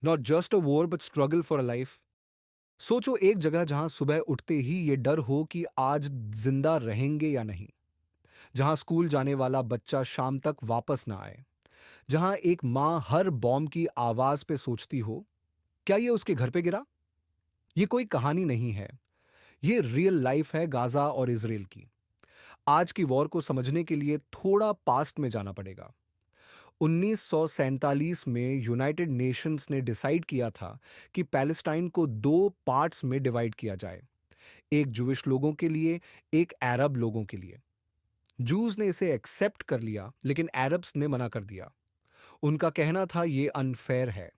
Not just a war but struggle for a life. सोचो एक जगह जहां सुबह उठते ही ये डर हो कि आज जिंदा रहेंगे या नहीं, जहां स्कूल जाने वाला बच्चा शाम तक वापस ना आए, जहां एक माँ हर बॉम्ब की आवाज पे सोचती हो क्या ये उसके घर पे गिरा। ये कोई कहानी नहीं है, ये रियल लाइफ है गाजा और इसराइल की। आज की वॉर को समझने के लिए थोड़ा पास्ट में जाना पड़ेगा। 1947 में यूनाइटेड नेशंस ने डिसाइड किया था कि पैलेस्टाइन को दो पार्ट्स में डिवाइड किया जाए, एक जूविश लोगों के लिए, एक अरब लोगों के लिए। जूस ने इसे एक्सेप्ट कर लिया लेकिन अरब्स ने मना कर दिया। उनका कहना था ये अनफेयर है।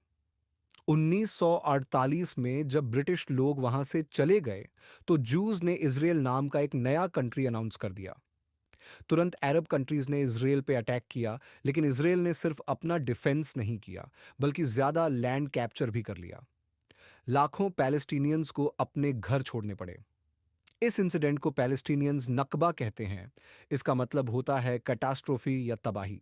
1948 में जब ब्रिटिश लोग वहां से चले गए तो जूस ने इसराइल नाम का एक नया कंट्री अनाउंस कर दिया। तुरंत अरब कंट्रीज ने इसराइल पे अटैक किया, लेकिन इसराइल ने सिर्फ अपना डिफेंस नहीं किया बल्कि ज्यादा लैंड कैप्चर भी कर लिया। लाखों पैलेस्टीनियंस को अपने घर छोड़ने पड़े। इस इंसिडेंट को पैलेस्टीनियंस नकबा कहते हैं। इसका मतलब होता है कैटास्ट्रोफी या तबाही।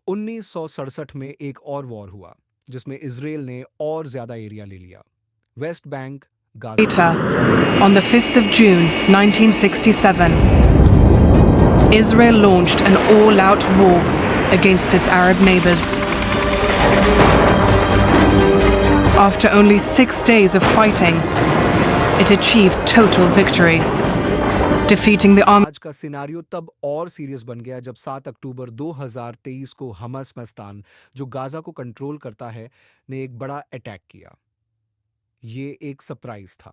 1967 में एक और वॉर हुआ जिसमें इसराइल ने और ज्यादा एरिया ले लिया, West Bank, Gaza. Later, on the 5th of June 1967, Israel launched an all-out war against its Arab neighbors. After only 6 days of fighting, it achieved total victory, defeating the army. आज का scenario तब और serious बन गया जब 7 अक्टूबर 2023 को Hamas Mastan, जो Gaza को कंट्रोल करता है, ने एक बड़ा अटैक किया। ये एक सरप्राइज था।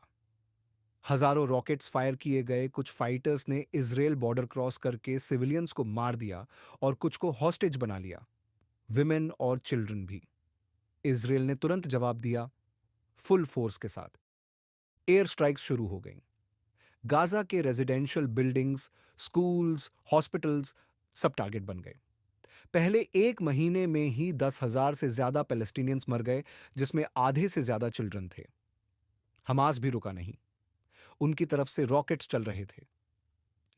हजारों रॉकेट्स फायर किए गए, कुछ फाइटर्स ने इसराइल बॉर्डर क्रॉस करके सिविलियंस को मार दिया और कुछ को हॉस्टेज बना लिया, विमेन और चिल्ड्रन भी। इसराइल ने तुरंत जवाब दिया, फुल फोर्स के साथ। एयर स्ट्राइक्स शुरू हो गईं। गाजा के रेजिडेंशियल बिल्डिंग्स, स्कूल्स, हॉस्पिटल्स सब टारगेट बन गए। पहले एक महीने में ही 10,000 से ज्यादा पैलेस्टीनियंस मर गए, जिसमें आधे से ज्यादा चिल्ड्रन थे। हमास भी रुका नहीं, उनकी तरफ से रॉकेट्स चल रहे थे।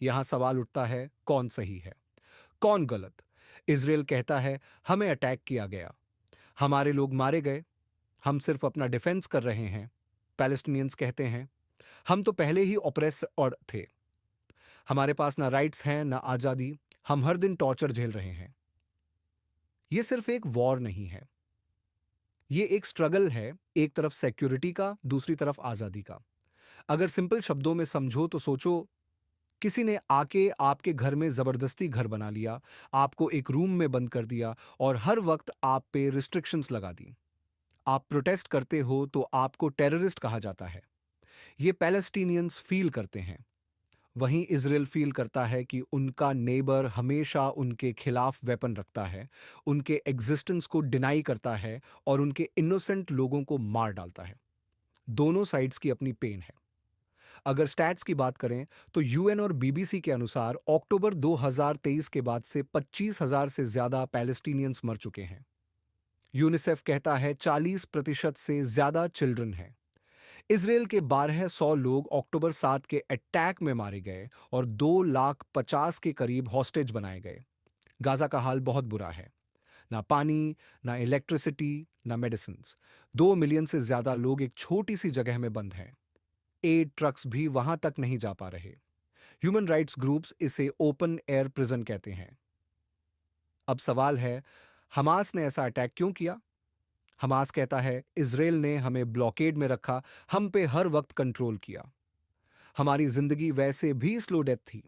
यहां सवाल उठता है, कौन सही है, कौन गलत। इसराइल कहता है हमें अटैक किया गया, हमारे लोग मारे गए, हम सिर्फ अपना डिफेंस कर रहे हैं। पैलेस्टीनियंस कहते हैं हम तो पहले ही ऑपरेस और थे, हमारे पास ना राइट्स हैं ना आजादी, हम हर दिन टॉर्चर झेल रहे हैं। यह सिर्फ एक वॉर नहीं है, ये एक स्ट्रगल है, एक तरफ सिक्योरिटी का, दूसरी तरफ आजादी का। अगर सिंपल शब्दों में समझो तो सोचो, किसी ने आके आपके घर में जबरदस्ती घर बना लिया, आपको एक रूम में बंद कर दिया और हर वक्त आप पे रिस्ट्रिक्शंस लगा दी। आप प्रोटेस्ट करते हो तो आपको टेररिस्ट कहा जाता है। ये पैलेस्टीनियंस फील करते हैं। वहीं इजराइल फील करता है कि उनका नेबर हमेशा उनके खिलाफ वेपन रखता है, उनके एग्जिस्टेंस को डिनाई करता है और उनके इनोसेंट लोगों को मार डालता है। दोनों साइड्स की अपनी पेन है। अगर स्टैट्स की बात करें तो यूएन और बीबीसी के अनुसार अक्टूबर 2023 के बाद से 25,000 से ज्यादा पैलेस्टीनियंस मर चुके हैं। यूनिसेफ कहता है 40% से ज्यादा चिल्ड्रन हैं। इसराइल के 1200 लोग अक्टूबर 7 के अटैक में मारे गए और 2,50,000 के करीब हॉस्टेज बनाए गए। गाजा का हाल बहुत बुरा है, ना पानी, ना इलेक्ट्रिसिटी, ना मेडिसिन। 2 मिलियन से ज्यादा लोग एक छोटी सी जगह में बंद हैं। एड ट्रक्स भी वहां तक नहीं जा पा रहे। ह्यूमन राइट्स ग्रुप्स इसे ओपन एयर प्रिजन कहते हैं। अब सवाल है, हमास ने ऐसा अटैक क्यों किया? हमास कहता है इसराइल ने हमें ब्लॉकेड में रखा, हम पे हर वक्त कंट्रोल किया, हमारी जिंदगी वैसे भी स्लो डेथ थी।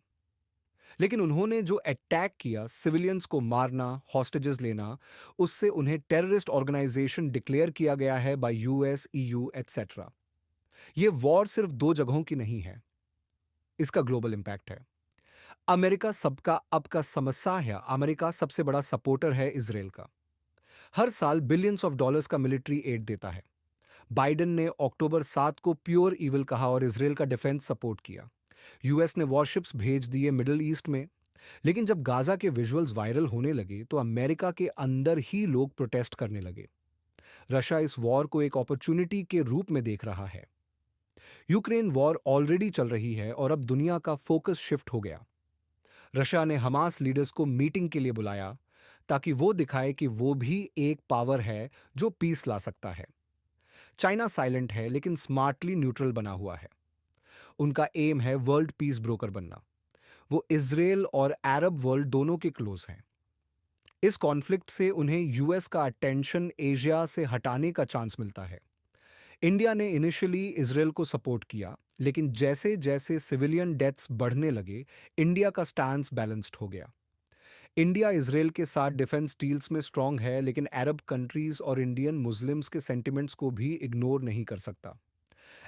लेकिन उन्होंने जो अटैक किया, सिविलियंस को मारना, हॉस्टेजेस लेना, उससे उन्हें टेररिस्ट ऑर्गेनाइजेशन डिक्लेयर किया गया है बाय यूएस, ईयू एटसेट्रा। ये वॉर सिर्फ दो जगहों की नहीं है, इसका ग्लोबल इंपैक्ट है। अमेरिका सबका अब का समस्या है, अमेरिका सबसे बड़ा सपोर्टर है इसराइल का। हर साल बिलियंस ऑफ डॉलर्स का मिलिट्री एड देता है। बाइडेन ने अक्टूबर 7 को प्योर इविल कहा और इसराइल का डिफेंस सपोर्ट किया। यूएस ने वॉरशिप्स भेज दिए मिडिल ईस्ट में। लेकिन जब गाजा के विजुअल्स वायरल होने लगे तो अमेरिका के अंदर ही लोग प्रोटेस्ट करने लगे। रशिया इस वॉर को एक अपॉर्चुनिटी के रूप में देख रहा है। यूक्रेन वॉर ऑलरेडी चल रही है और अब दुनिया का फोकस शिफ्ट हो गया। रशिया ने हमास लीडर्स को मीटिंग के लिए बुलाया ताकि वो दिखाए कि वो भी एक पावर है जो पीस ला सकता है। चाइना साइलेंट है लेकिन स्मार्टली न्यूट्रल बना हुआ है। उनका एम है वर्ल्ड पीस ब्रोकर बनना। वो इजराइल और अरब वर्ल्ड दोनों के क्लोज हैं। इस कॉन्फ्लिक्ट से उन्हें यूएस का अटेंशन एशिया से हटाने का चांस मिलता है। इंडिया ने इनिशियली इजराइल को सपोर्ट किया, लेकिन जैसे जैसे सिविलियन डेथ्स बढ़ने लगे, इंडिया का स्टैंस बैलेंस्ड हो गया। इंडिया इजराइल के साथ डिफेंस डील्स में स्ट्रांग है, लेकिन अरब कंट्रीज और इंडियन मुस्लिम्स के सेंटिमेंट्स को भी इग्नोर नहीं कर सकता।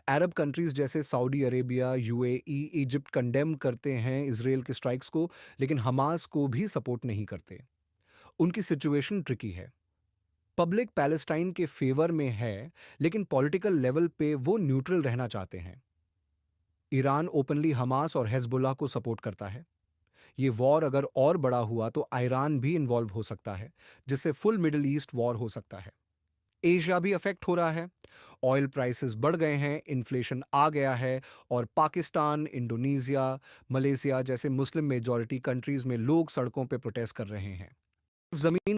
अरब कंट्रीज जैसे Saudi Arabia, UAE, Egypt condemn करते हैं इजराइल के स्ट्राइक्स को, लेकिन हमास को भी सपोर्ट नहीं करते। उनकी सिचुएशन ट्रिकी है। पब्लिक पैलेस्टाइन के फेवर में है, लेकिन पॉलिटिकल लेवल पे वो न्यूट्रल रहना चाहते हैं। ईरान ओपनली हमास और हेजबुल्लाह को सपोर्ट करता है। ये वॉर अगर और बड़ा हुआ तो ईरान भी इन्वॉल्व हो सकता है, जिससे फुल मिडिल ईस्ट वॉर हो सकता है। एशिया भी अफेक्ट हो रहा है। ऑयल प्राइसेस बढ़ गए हैं, इन्फ्लेशन आ गया है, और पाकिस्तान, इंडोनेशिया, मलेशिया जैसे मुस्लिम मेजॉरिटी कंट्रीज में लोग सड़कों पे प्रोटेस्ट कर रहे हैं। जमीन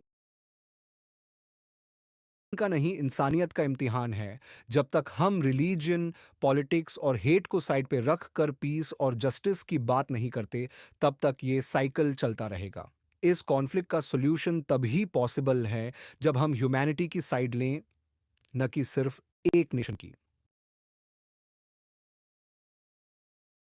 का नहीं, इंसानियत का इम्तिहान है। जब तक हम रिलीजन, पॉलिटिक्स और हेट को साइड पे रख कर पीस और जस्टिस की बात नहीं करते, तब तक ये साइकिल चलता रहेगा। इस कॉन्फ्लिक्ट का सॉल्यूशन तभी पॉसिबल है जब हम ह्यूमैनिटी की साइड लें, न कि सिर्फ एक नेशन की।